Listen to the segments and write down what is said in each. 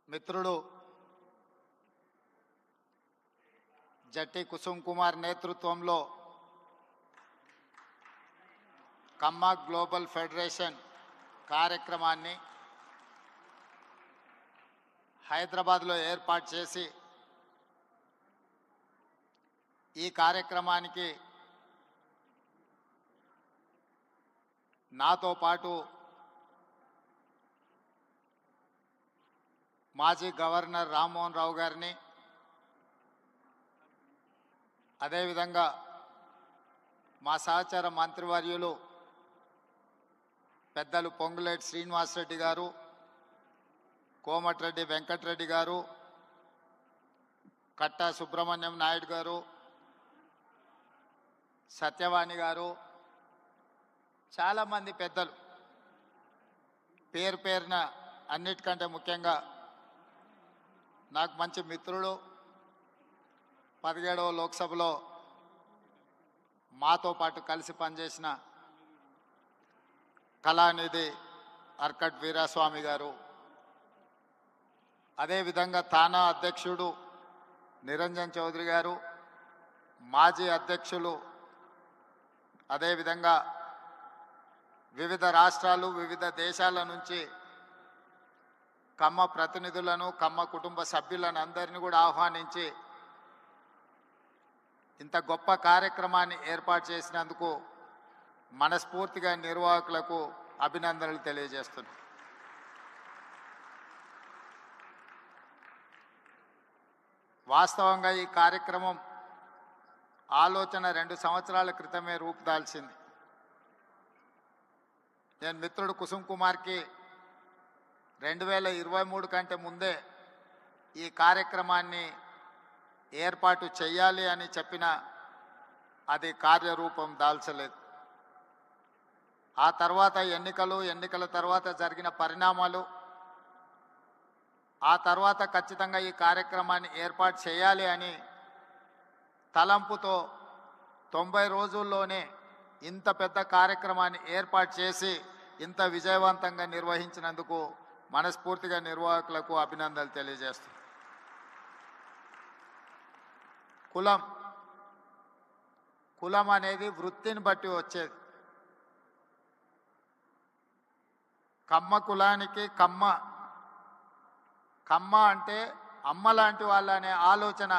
మిత్రుడు జట్టి కుసుమ్ కుమార్ నేతృత్వంలో కమ్మ global federation కార్యక్రమాన్ని హైదరాబాద్లో ఏర్పాటు చేసి ఈ కార్యక్రమానికి నాతో పాటు మాజీ గవర్నర్ రామ్మోహన్ రావు గారిని, అదేవిధంగా మా సహచర మంత్రివర్యులు పెద్దలు పొంగులేటి శ్రీనివాసరెడ్డి గారు, కోమటిరెడ్డి వెంకటరెడ్డి గారు, కట్టా సుబ్రహ్మణ్యం నాయుడు గారు, సత్యవాణి గారు, చాలామంది పెద్దలు, పేరు పేరున అన్నిటికంటే ముఖ్యంగా నాకు మంచి మిత్రుడు, 17వ లోక్సభలో మాతో పాటు కలిసి పనిచేసిన కళానిధి అర్కట్ వీరాస్వామి గారు, అదేవిధంగా తానా అధ్యక్షుడు నిరంజన్ చౌదరి గారు, మాజీ అధ్యక్షులు, అదేవిధంగా వివిధ రాష్ట్రాలు వివిధ దేశాల నుంచి కమ్మ ప్రతినిధులను, కమ్మ కుటుంబ సభ్యులను అందరినీ కూడా ఆహ్వానించి ఇంత గొప్ప కార్యక్రమాన్ని ఏర్పాటు చేసినందుకు మనస్ఫూర్తిగా నిర్వాహకులకు అభినందనలు తెలియజేస్తున్నాను. వాస్తవంగా ఈ కార్యక్రమం ఆలోచన 2 సంవత్సరాల క్రితమే రూపుదాల్చింది. నేను మిత్రుడు కుసుమ్ కుమార్కి 2023 కంటే ముందే ఈ కార్యక్రమాన్ని ఏర్పాటు చేయాలి అని చెప్పిన అది కార్యరూపం దాల్చలేదు. ఆ తర్వాత ఎన్నికల తర్వాత జరిగిన పరిణామాలు, ఆ తర్వాత ఖచ్చితంగా ఈ కార్యక్రమాన్ని ఏర్పాటు చేయాలి అని తలంపుతో 90 రోజుల్లోనే ఇంత పెద్ద కార్యక్రమాన్ని ఏర్పాటు చేసి ఇంత విజయవంతంగా నిర్వహించినందుకు మనస్ఫూర్తిగా నిర్వాహకులకు అభినందనలు తెలియజేస్తున్నాను. కులం అనేది వృత్తిని బట్టి వచ్చేది. కమ్మ కులానికి కమ్మ అంటే అమ్మ లాంటి వాళ్ళ అనే ఆలోచన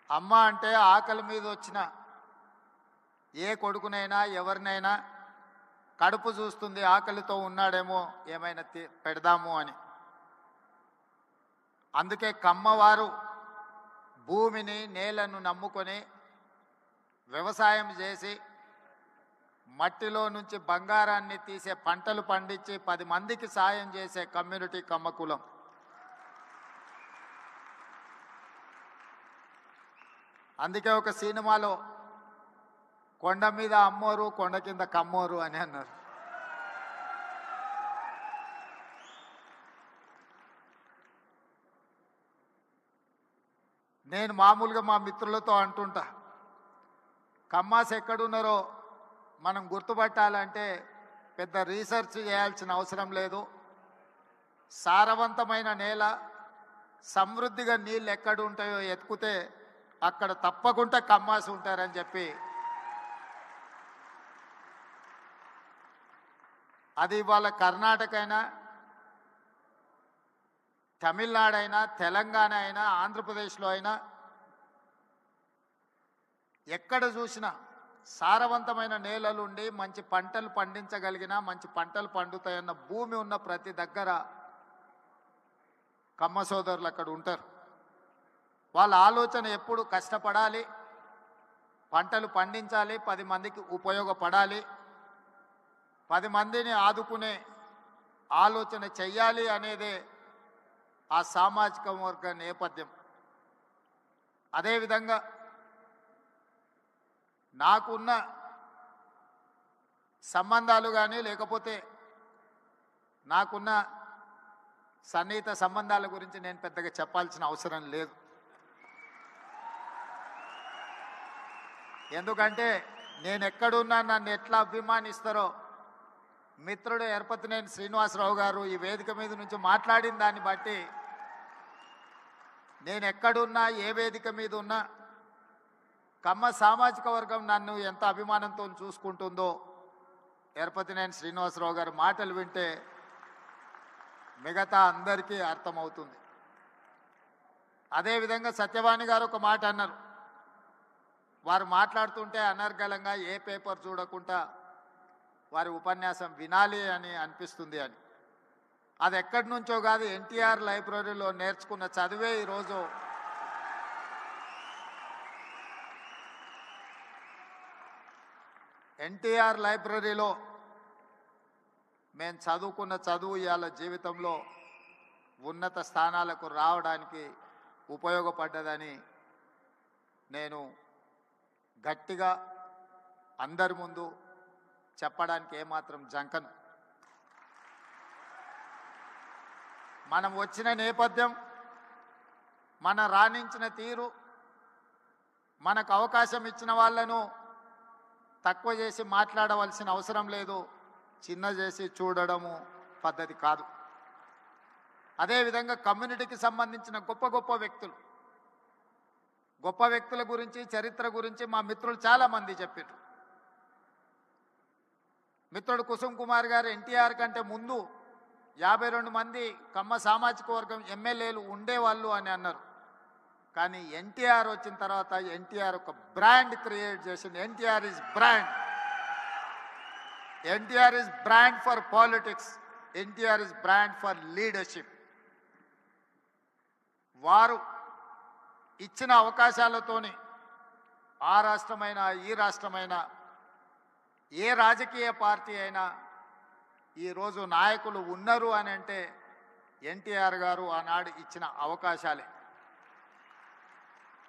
అమ్మ అంటే ఆకలి మీద వచ్చిన ఏ కొడుకునైనా ఎవరినైనా కడుపు చూస్తుంది, ఆకలితో ఉన్నాడేమో ఏమైనా పెడదాము అని. అందుకే కమ్మవారు భూమిని నేలను నమ్ముకొని వ్యవసాయం చేసి మట్టిలో నుంచి బంగారాన్ని తీసే పంటలు పండించి 10 మందికి సాయం చేసే కమ్యూనిటీ కమ్మ కులం. అందుకే ఒక సినిమాలో కొండ మీద అమ్మోరు కొండ కింద కమ్మోరు అని అన్నారు. నేను మామూలుగా మా మిత్రులతో అంటుంటా, కమ్మాస్ ఎక్కడున్నారో మనం గుర్తుపట్టాలంటే పెద్ద రీసెర్చ్ చేయాల్సిన అవసరం లేదు. సారవంతమైన నేల, సమృద్ధిగా నీళ్ళు ఎక్కడ ఉంటాయో ఎత్తుకుతే అక్కడ తప్పకుండా కమ్మాస్ ఉంటారని చెప్పి, అది ఇవాళ కర్ణాటక అయినా, తమిళనాడు అయినా, తెలంగాణ అయినా, ఆంధ్రప్రదేశ్లో అయినా ఎక్కడ చూసినా సారవంతమైన నేలలుండి మంచి పంటలు పండించగలిగిన, మంచి పంటలు పండుతాయన్న భూమి ఉన్న ప్రతి దగ్గర కమ్మ సోదరులు అక్కడ ఉంటారు. వాళ్ళ ఆలోచన ఎప్పుడు కష్టపడాలి, పంటలు పండించాలి, 10 మందికి ఉపయోగపడాలి, 10 మందిని ఆదుకునే ఆలోచన చెయ్యాలి అనేదే ఆ సామాజిక వర్గ నేపథ్యం. అదేవిధంగా నాకున్న సంబంధాలు కానీ, లేకపోతే నాకున్న సన్నిహిత సంబంధాల గురించి నేను పెద్దగా చెప్పాల్సిన అవసరం లేదు. ఎందుకంటే నేను ఎక్కడున్నా నన్ను ఎట్లా అభిమానిస్తారో మిత్రుడు ఎరపతినేని శ్రీనివాసరావు గారు ఈ వేదిక మీద నుంచి మాట్లాడిన దాన్ని బట్టి నేను ఎక్కడున్నా ఏ వేదిక మీద ఉన్నా కమ్మ సామాజిక వర్గం నన్ను ఎంత అభిమానంతో చూసుకుంటుందో ఎరపతినేని శ్రీనివాసరావు గారి మాటలు వింటే మిగతా అందరికీ అర్థమవుతుంది. అదేవిధంగా సత్యవాణి గారు ఒక మాట అన్నారు. వారు మాట్లాడుతుంటే అనర్గళంగా ఏ పేపర్ చూడకుండా వారి ఉపన్యాసం వినాలి అని అనిపిస్తుంది అని. అది ఎక్కడి నుంచో కాదు, ఎన్టీఆర్ లైబ్రరీలో నేర్చుకున్న చదివే ఈరోజు ఎన్టీఆర్ లైబ్రరీలో మేము చదువుకున్న చదువు ఇవాళ జీవితంలో ఉన్నత స్థానాలకు రావడానికి ఉపయోగపడ్డదని నేను గట్టిగా అందరి ముందు చెప్పడానికి ఏమాత్రం జంకను. మనం వచ్చిన నేపథ్యం, మన రాణించిన తీరు, మనకు అవకాశం ఇచ్చిన వాళ్ళను తక్కువ చేసి మాట్లాడవలసిన అవసరం లేదు, చిన్న చేసి చూడడము పద్ధతి కాదు. అదేవిధంగా కమ్యూనిటీకి సంబంధించిన గొప్ప గొప్ప వ్యక్తుల గురించి, చరిత్ర గురించి మా మిత్రులు చాలామంది చెప్పారు. మిత్రుడు కుసుమ్ కుమార్ గారు ఎన్టీఆర్ కంటే ముందు 52 మంది కమ్మ సామాజిక వర్గం ఎమ్మెల్యేలు ఉండేవాళ్ళు అని అన్నారు. కానీ ఎన్టీఆర్ వచ్చిన తర్వాత ఎన్టీఆర్ ఒక బ్రాండ్ క్రియేట్ చేసింది. NTR is brand. NTR is brand for politics. NTR is brand for leadership. వారు ఇచ్చిన అవకాశాలతోని ఆ రాష్ట్రమైనా ఈ రాష్ట్రమైనా ఏ రాజకీయ పార్టీ అయినా ఈరోజు నాయకులు ఉన్నారు అని అంటే ఎన్టీఆర్ గారు ఆనాడు ఇచ్చిన అవకాశాలే.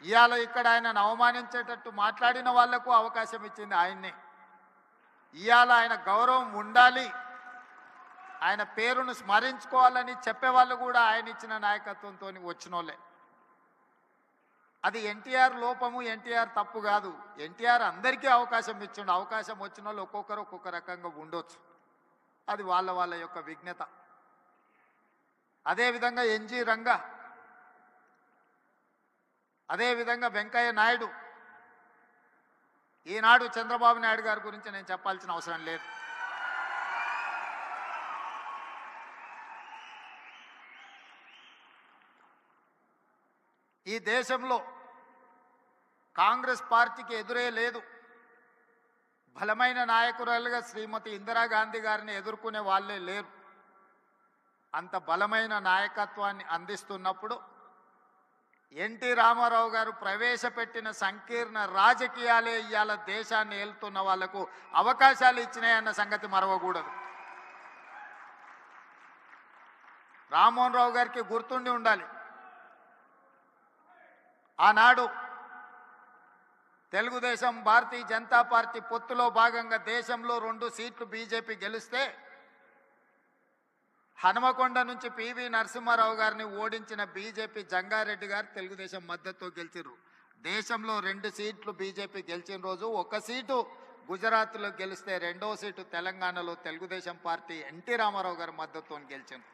ఇవాళ ఇక్కడ ఆయనను అవమానించేటట్టు మాట్లాడిన వాళ్లకు అవకాశం ఇచ్చింది ఆయన్నే. ఇవాళ ఆయన గౌరవం ఉండాలి, ఆయన పేరును స్మరించుకోవాలని చెప్పేవాళ్ళు కూడా ఆయన ఇచ్చిన నాయకత్వంతో వచ్చినోళ్ళే. అది ఎన్టీఆర్ లోపము, ఎన్టీఆర్ తప్పు కాదు. ఎన్టీఆర్ అందరికీ అవకాశం ఇచ్చిండు. అవకాశం వచ్చిన వాళ్ళు ఒక్కొక్కరు ఒక్కొక్క రకంగా ఉండొచ్చు. అది వాళ్ళ యొక్క విజ్ఞత. అదేవిధంగా ఎన్జి రంగా, అదేవిధంగా వెంకయ్య నాయుడు. ఈనాడు చంద్రబాబు నాయుడు గారి గురించి నేను చెప్పాల్సిన అవసరం లేదు. ఈ దేశంలో కాంగ్రెస్ పార్టీకి ఎదురే లేదు. బలమైన నాయకురాలుగా శ్రీమతి ఇందిరాగాంధీ గారిని ఎదుర్కొనే వాళ్ళే లేరు. అంత బలమైన నాయకత్వాన్ని అందిస్తున్నప్పుడు ఎన్టీ రామారావు గారు ప్రవేశపెట్టిన సంకీర్ణ రాజకీయాలే ఇవాళ దేశాన్ని ఏలుతున్న వాళ్లకు అవకాశాలు ఇచ్చినాయన్న సంగతి మరవకూడదు. రామ్మోహన్ రావు గారికి గుర్తుండి ఉండాలి, ఆనాడు తెలుగుదేశం భారతీయ జనతా పార్టీ పొత్తులో భాగంగా దేశంలో 2 సీట్లు బీజేపీ గెలిస్తే హనుమకొండ నుంచి పివి నరసింహారావు గారిని ఓడించిన బీజేపీ జంగారెడ్డి గారు తెలుగుదేశం మద్దతుతో గెలిచారు. దేశంలో 2 సీట్లు బీజేపీ గెలిచిన రోజు 1 సీటు గుజరాత్లో గెలిస్తే 2వ సీటు తెలంగాణలో తెలుగుదేశం పార్టీ ఎన్టీ రామారావు గారి మద్దతుతో గెలిచింది.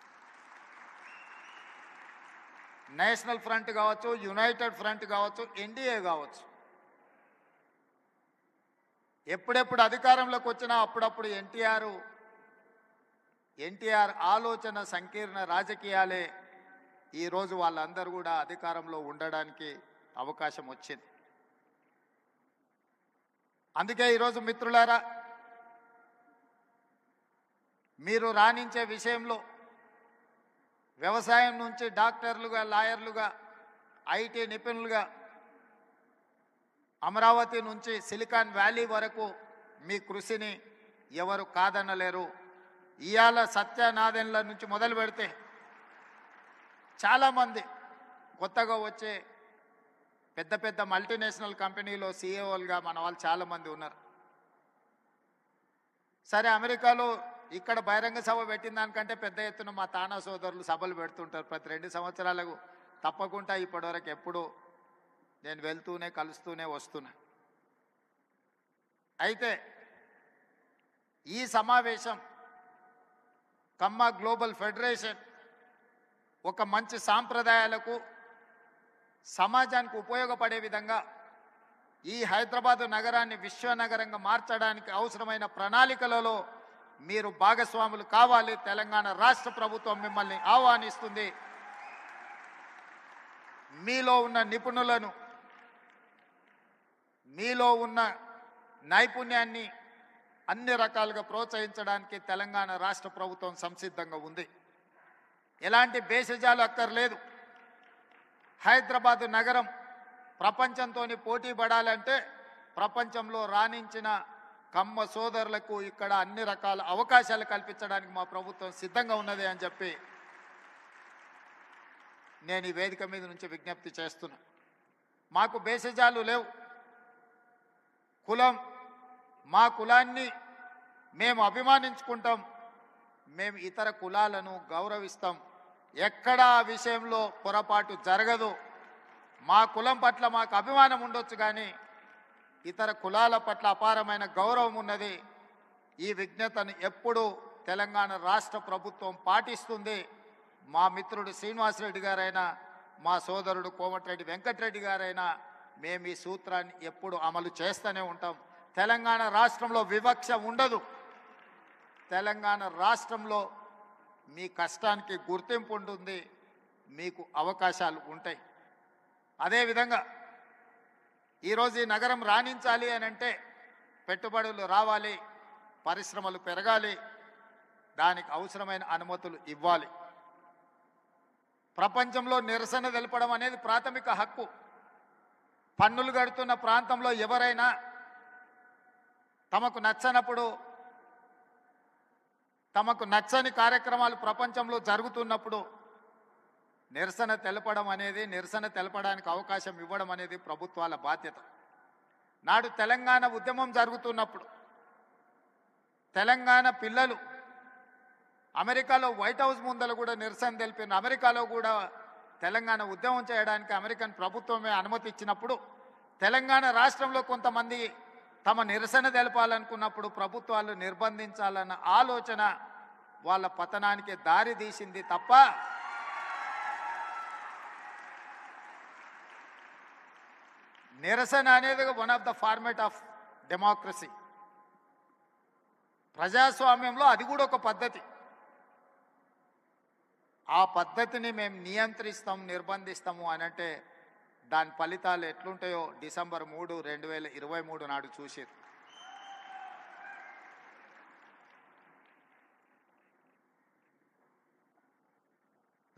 నేషనల్ ఫ్రంట్ కావచ్చు, యునైటెడ్ ఫ్రంట్ కావచ్చు, ఎన్డీఏ కావచ్చు, ఎప్పుడెప్పుడు అధికారంలోకి వచ్చినా అప్పుడప్పుడు ఎన్టీఆర్ ఆలోచన సంకీర్ణ రాజకీయాలే ఈరోజు వాళ్ళందరూ కూడా అధికారంలో ఉండడానికి అవకాశం వచ్చింది. అందుకే ఈరోజు మిత్రులారా, మీరు రాణించే విషయంలో వ్యవసాయం నుంచి డాక్టర్లుగా, లాయర్లుగా, ఐటీ నిపుణులుగా, అమరావతి నుంచి సిలికాన్ వ్యాలీ వరకు మీ కృషిని ఎవరు కాదనలేరు. ఇవాళ సత్యనాదెన్ల నుంచి మొదలు పెడితే చాలామంది కొత్తగా వచ్చే పెద్ద పెద్ద మల్టీనేషనల్ కంపెనీలో సీఈఓలుగా మన వాళ్ళు చాలామంది ఉన్నారు. సరే, అమెరికాలో ఇక్కడ బహిరంగ సభ పెట్టిన దానికంటే పెద్ద ఎత్తున మా తానా సోదరులు సభలు పెడుతుంటారు ప్రతి 2 సంవత్సరాలకు. తప్పకుండా ఇప్పటివరకు ఎప్పుడూ నేను వెళ్తూనే కలుస్తూనే వస్తున్నా. అయితే ఈ సమావేశం కమ్మ గ్లోబల్ ఫెడరేషన్ ఒక మంచి సాంప్రదాయాలకు సమాజానికి ఉపయోగపడే విధంగా ఈ హైదరాబాదు నగరాన్ని విశ్వనగరంగా మార్చడానికి అవసరమైన ప్రణాళికలలో మీరు భాగస్వాములు కావాలి. తెలంగాణ రాష్ట్ర ప్రభుత్వం మిమ్మల్ని ఆహ్వానిస్తుంది. మీలో ఉన్న నిపుణులను, మీలో ఉన్న నైపుణ్యాన్ని అన్ని రకాలుగా ప్రోత్సహించడానికి తెలంగాణ రాష్ట్ర ప్రభుత్వం సంసిద్ధంగా ఉంది. ఎలాంటి భేషజాలు అక్కర్లేదు. హైదరాబాదు నగరం ప్రపంచంతో పోటీ పడాలంటే ప్రపంచంలో రాణించిన కమ్మ సోదరులకు ఇక్కడ అన్ని రకాల అవకాశాలు కల్పించడానికి మా ప్రభుత్వం సిద్ధంగా ఉన్నది అని చెప్పి నేను ఈ వేదిక మీద నుంచి విజ్ఞప్తి చేస్తున్నా. మాకు భేషజాలు లేవు. కులం, మా కులాన్ని మేము అభిమానించుకుంటాం. మేము ఇతర కులాలను గౌరవిస్తాం. ఎక్కడా ఆ విషయంలో పొరపాటు జరగదు. మా కులం పట్ల మాకు అభిమానం ఉండొచ్చు, కానీ ఇతర కులాల పట్ల అపారమైన గౌరవం ఉన్నది. ఈ విజ్ఞతను ఎప్పుడూ తెలంగాణ రాష్ట్ర ప్రభుత్వం పాటిస్తుంది. మా మిత్రుడు శ్రీనివాసరెడ్డి గారైనా, మా సోదరుడు కోమటిరెడ్డి వెంకటరెడ్డి గారైనా మేము ఈ సూత్రాన్ని ఎప్పుడు అమలు చేస్తూనే ఉంటాం. తెలంగాణ రాష్ట్రంలో వివక్ష ఉండదు. తెలంగాణ రాష్ట్రంలో మీ కష్టానికి గుర్తింపు ఉంటుంది, మీకు అవకాశాలు ఉంటాయి. అదేవిధంగా ఈరోజు ఈ నగరం రాణించాలి అని అంటే పెట్టుబడులు రావాలి, పరిశ్రమలు పెరగాలి, దానికి అవసరమైన అనుమతులు ఇవ్వాలి. ప్రపంచంలో నిరసన తెలపడం అనేది ప్రాథమిక హక్కు. పన్నులు కడుతున్న ప్రాంతంలో ఎవరైనా తమకు నచ్చనప్పుడు, తమకు నచ్చని కార్యక్రమాలు ప్రపంచంలో జరుగుతున్నప్పుడు నిరసన తెలపడం అనేది, నిరసన తెలపడానికి అవకాశం ఇవ్వడం అనేది ప్రభుత్వాల బాధ్యత. నాడు తెలంగాణ ఉద్యమం జరుగుతున్నప్పుడు తెలంగాణ పిల్లలు అమెరికాలో వైట్ హౌస్ ముందర కూడా నిరసన తెలిపిన, అమెరికాలో కూడా తెలంగాణ ఉద్యమం చేయడానికి అమెరికన్ ప్రభుత్వమే అనుమతి ఇచ్చినప్పుడు తెలంగాణ రాష్ట్రంలో కొంతమంది తమ నిరసన తెలపాలనుకున్నప్పుడు ప్రభుత్వాలు నిర్బంధించాలన్న ఆలోచన వాళ్ళ పతనానికి దారి తీసింది తప్ప నిరసన అనేది one of the format of democracy. ప్రజాస్వామ్యంలో అది కూడా ఒక పద్ధతి. ఆ పద్ధతిని మేము నియంత్రిస్తాం, నిర్బంధిస్తాము అని అంటే దాని ఫలితాలు ఎట్లుంటాయో డిసెంబర్ 3, 2023 నాడు చూసేది.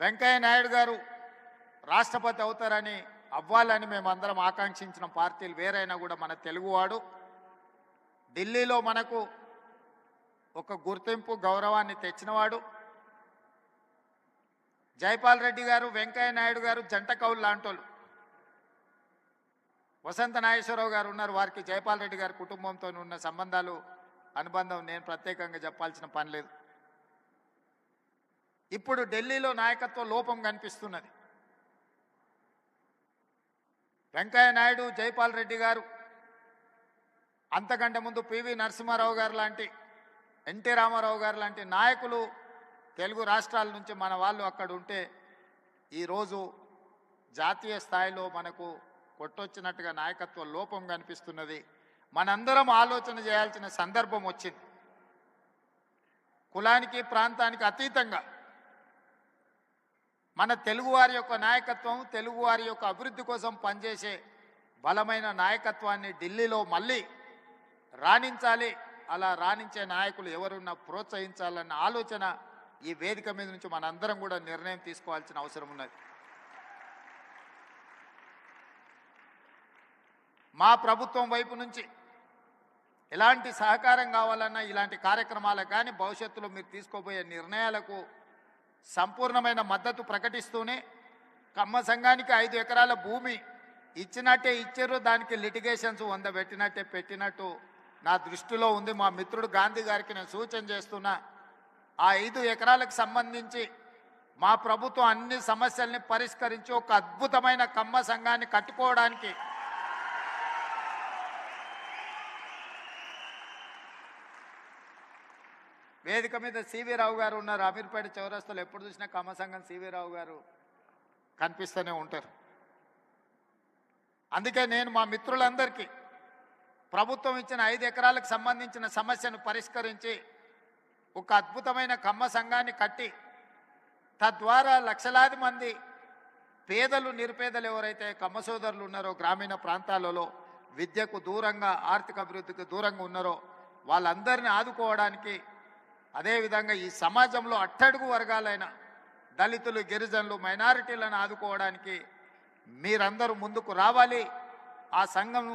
వెంకయ్య నాయుడు గారు రాష్ట్రపతి అవుతారని, అవ్వాలని మేమందరం ఆకాంక్షించిన పార్టీలు వేరైనా కూడా మన తెలుగువాడు ఢిల్లీలో మనకు ఒక గుర్తింపు, గౌరవాన్ని తెచ్చినవాడు. జైపాల్ రెడ్డి గారు, వెంకయ్య నాయుడు గారు జంట కౌలు లాంటోళ్ళు. వసంత నాగేశ్వరరావు గారు ఉన్నారు, వారికి జైపాల్ రెడ్డి గారి కుటుంబంతో ఉన్న సంబంధాలు, అనుబంధం నేను ప్రత్యేకంగా చెప్పాల్సిన పని లేదు. ఇప్పుడు ఢిల్లీలో నాయకత్వ లోపం కనిపిస్తున్నది. వెంకయ్య నాయుడు, జైపాల్ రెడ్డి గారు, అంతకంటే ముందు పివి నరసింహారావు గారు లాంటి, ఎన్టీ రామారావు గారు లాంటి నాయకులు తెలుగు రాష్ట్రాల నుంచి మన వాళ్ళు అక్కడ ఉంటే ఈరోజు జాతీయ స్థాయిలో మనకు కొట్టొచ్చినట్టుగా నాయకత్వ లోపం కనిపిస్తున్నది. మనందరం ఆలోచన చేయాల్సిన సందర్భం వచ్చింది. కులానికి, ప్రాంతానికి అతీతంగా మన తెలుగువారి యొక్క నాయకత్వం, తెలుగువారి యొక్క అభివృద్ధి కోసం పనిచేసే బలమైన నాయకత్వాన్ని ఢిల్లీలో మళ్ళీ రాణించాలి. అలా రాణించే నాయకులు ఎవరున్నా ప్రోత్సహించాలన్న ఆలోచన ఈ వేదిక మీద నుంచి మనందరం కూడా నిర్ణయం తీసుకోవాల్సిన అవసరం ఉన్నది. మా ప్రభుత్వం వైపు నుంచి ఎలాంటి సహకారం కావాలన్నా, ఇలాంటి కార్యక్రమాలకు కానీ భవిష్యత్తులో మీరు తీసుకోబోయే నిర్ణయాలకు సంపూర్ణమైన మద్దతు ప్రకటిస్తూనే, కమ్మ సంఘానికి 5 ఎకరాల భూమి ఇచ్చినట్టే ఇచ్చారు, దానికి లిటిగేషన్స్ 100 పెట్టినట్టే పెట్టినట్టు నా దృష్టిలో ఉంది. మా మిత్రుడు గాంధీ గారికి నేను సూచన చేస్తున్నా, ఆ 5 ఎకరాలకు సంబంధించి మా ప్రభుత్వం అన్ని సమస్యల్ని పరిష్కరించి ఒక అద్భుతమైన కమ్మ సంఘాన్ని కట్టుకోవడానికి వేదిక మీద సివి రావు గారు ఉన్నారు. అమీర్పేట చౌరస్తాలో ఎప్పుడు చూసినా కమ్మ సంఘం సివి రావు గారు కనిపిస్తూనే ఉంటారు. అందుకే నేను మా మిత్రులందరికీ ప్రభుత్వం ఇచ్చిన 5 ఎకరాలకు సంబంధించిన సమస్యను పరిష్కరించి ఒక అద్భుతమైన కమ్మ సంఘాన్ని కట్టి తద్వారా లక్షలాది మంది పేదలు నిరుపేదలు ఎవరైతే కమ్మ సోదరులు ఉన్నారో గ్రామీణ ప్రాంతాలలో విద్యకు దూరంగా ఆర్థిక అభివృద్ధికి దూరంగా ఉన్నారో వాళ్ళందరినీ ఆదుకోవడానికి, అదేవిధంగా ఈ సమాజంలో అట్టడుగు వర్గాలైన దళితులు, గిరిజనులు, మైనారిటీలను ఆదుకోవడానికి మీరందరూ ముందుకు రావాలి. ఆ సంఘం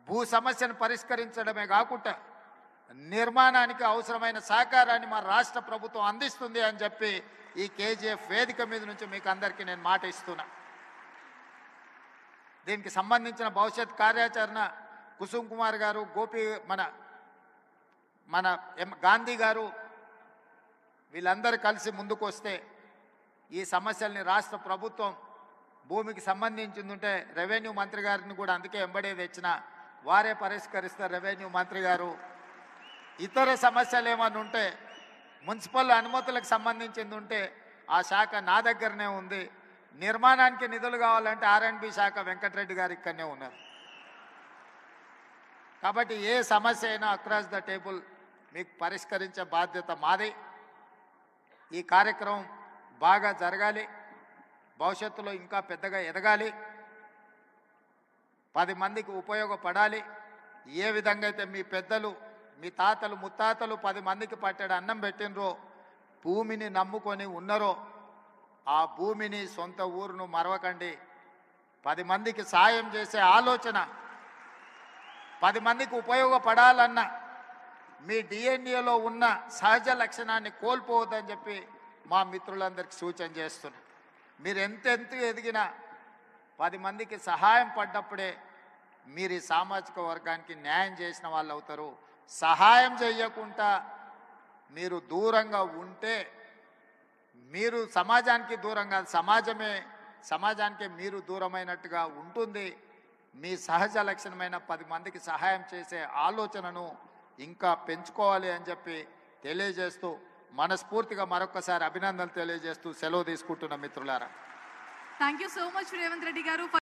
భూ సమస్యను పరిష్కరించడమే కాకుండా నిర్మాణానికి అవసరమైన సహకారాన్ని మా రాష్ట్ర ప్రభుత్వం అందిస్తుంది అని చెప్పి ఈ కేజీఎఫ్ వేదిక మీద నుంచి మీకు అందరికీ నేను మాట ఇస్తున్నా. దీనికి సంబంధించిన భవిష్యత్ కార్యాచరణ కుసుమ్ కుమార్ గారు, గోపి మన గాంధీ గారు వీళ్ళందరూ కలిసి ముందుకు వస్తే ఈ సమస్యల్ని రాష్ట్ర ప్రభుత్వం భూమికి సంబంధించిందంటే రెవెన్యూ మంత్రి గారిని కూడా అందుకే ఎంబడే తెచ్చిన వారే పరిష్కరిస్తారు. రెవెన్యూ మంత్రి గారు ఇతర సమస్యలు ఏమన్నా ఉంటే మున్సిపల్ అనుమతులకు సంబంధించింది ఉంటే ఆ శాఖ నా దగ్గరనే ఉంది. నిర్మాణానికి నిధులు కావాలంటే R&B శాఖ వెంకటరెడ్డి గారు ఇక్కడనే ఉన్నారు. కాబట్టి ఏ సమస్య అయినా అక్రాస్ ద టేబుల్ మీకు పరిష్కరించే బాధ్యత మాది. ఈ కార్యక్రమం బాగా జరగాలి, భవిష్యత్తులో ఇంకా పెద్దగా ఎదగాలి, 10 మందికి ఉపయోగపడాలి. ఏ విధంగా అయితే మీ పెద్దలు, మీ తాతలు, ముత్తాతలు 10 మందికి పట్టెడు అన్నం పెట్టినరో, భూమిని నమ్ముకొని ఉన్నారో, ఆ భూమిని, సొంత ఊరును మరవకండి. 10 మందికి సాయం చేసే ఆలోచన, 10 మందికి ఉపయోగపడాలన్న మీ డిఎన్ఏలో ఉన్న సహజ లక్షణాన్ని కోల్పోవద్దని చెప్పి మా మిత్రులందరికీ సూచన చేస్తున్నా. మీరు ఎంతెంత ఎదిగినా 10 మందికి సహాయం పడ్డప్పుడే మీరు ఈ సామాజిక వర్గానికి న్యాయం చేసిన వాళ్ళు అవుతారు. సహాయం చేయకుండా మీరు దూరంగా ఉంటే మీరు సమాజానికి దూరం కాదు, సమాజానికి మీరు దూరమైనట్టుగా ఉంటుంది. మీ సహజ లక్షణమైన 10 మందికి సహాయం చేసే ఆలోచనను ఇంకా పెంచుకోవాలి అని చెప్పి తెలియజేస్తూ మనస్ఫూర్తిగా మరొకసారి అభినందనలు తెలియజేస్తూ సెలవు తీసుకుంటున్న మిత్రులారా. Thank you so much Revanth Reddy గారు.